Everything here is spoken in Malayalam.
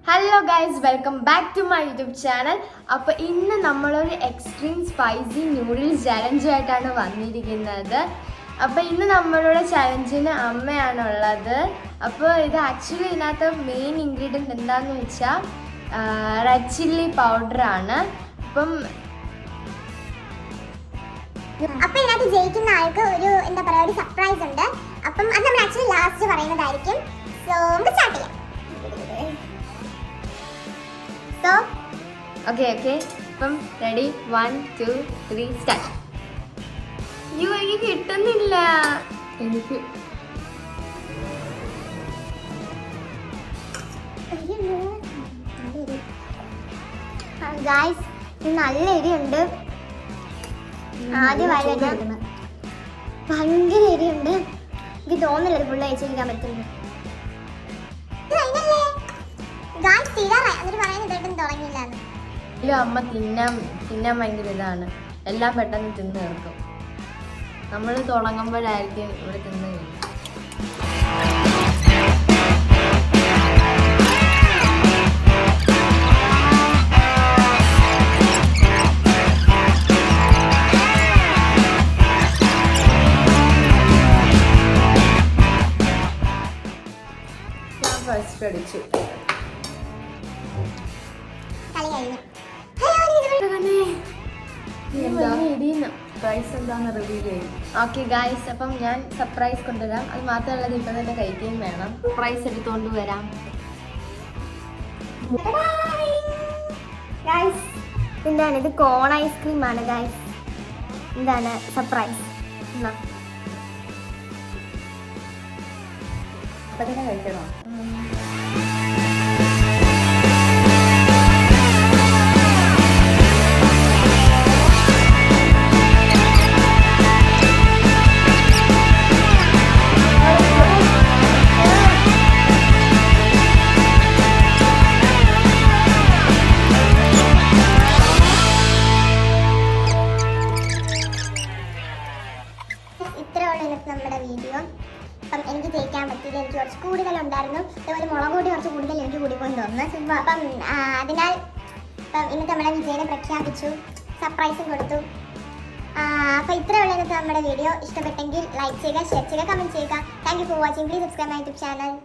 Hello guys, welcome back to my YouTube channel. അപ്പോൾ ഇന്ന് നമ്മളൊരു എക്സ്ട്രീം സ്പൈസി നൂഡിൽസ് ചലഞ്ചുമായിട്ടാണ് വന്നിരിക്കുന്നത്. അപ്പോൾ ഇന്ന് നമ്മളുടെ ചലഞ്ചിന് അമ്മയാണുള്ളത്. അപ്പോൾ ഇത് ആക്ച്വലി ഇതിനകത്ത് മെയിൻ ഇൻഗ്രീഡിയൻറ്റ് എന്താണെന്ന് വെച്ചാൽ റെഡ് ചില്ലി പൗഡറാണ്. അപ്പം ഇതിനകത്ത് ജയിക്കുന്ന ആൾക്ക് ഒരു എന്താ പറയുക, ഒരു സർപ്രൈസ് ഉണ്ട്. അപ്പം അത് നമ്മൾ ആക്ച്വലി ലാസ്റ്റ് പറയുന്നതായിരിക്കും. സോ നമുക്ക് സ്റ്റാർട്ട് ചെയ്യാം. ഓക്കെ അപ്പം റെഡി, 1 2 3 സ്റ്റാർട്ട്. എനിക്ക് കിട്ടുന്നില്ല. എനിക്ക് ഗായ്സ്, നല്ല എരിയുണ്ട്. ആദ്യം വരുന്ന ഭയങ്കര എരിയുണ്ട്. എനിക്ക് തോന്നില്ല ഇത് ഫുള്ള് കഴിച്ചിരിക്കാൻ പറ്റുന്നു. അമ്മ തിന്നാൻ ഭയങ്കര ഇതാണ്. എല്ലാം പെട്ടെന്ന് തിന്ന് തീർക്കും. നമ്മൾ തുടങ്ങുമ്പോഴായിരിക്കും ഇവിടെ തിന്ന് കഴിയും. ഞാൻ ഫസ്റ്റ് അടിച്ചു. ഓക്കെ ഗായ്സ്, അപ്പം ഞാൻ സർപ്രൈസ് കൊണ്ടുവരാം. അത് മാത്രമല്ല, ഇപ്പം തന്നെ കഴിക്കുകയും വേണം. സർപ്രൈസ് എടുത്തുകൊണ്ട് വരാം. എന്താണ് ഇത്? കോൺ ഐസ്ക്രീം ആണ് ഗായ്സ്. എന്താണ് സർപ്രൈസ്? അപ്പൊ തന്നെ കഴിക്കണോ? നമ്മുടെ വീഡിയോ. അപ്പം എനിക്ക് ജയിക്കാൻ പറ്റിയില്ല. എനിക്ക് കുറച്ച് കൂടുതലുണ്ടായിരുന്നു. അതുപോലെ മുളക് പൊടി കുറച്ച് കൂടുതൽ എനിക്ക് കൂടിപ്പോയി തോന്നുന്നു. അപ്പം അതിനാൽ ഇന്നത്തെ നമ്മുടെ വിജയനെ പ്രഖ്യാപിച്ചു, സർപ്രൈസും കൊടുത്തു. അപ്പോൾ ഇത്രയുള്ള ഇന്നത്തെ നമ്മുടെ വീഡിയോ. ഇഷ്ടപ്പെട്ടെങ്കിൽ ലൈക്ക് ചെയ്യുക, ഷെയർ ചെയ്യുക, കമൻറ്റ് ചെയ്യുക. Thank you for watching. Please subscribe my YouTube channel.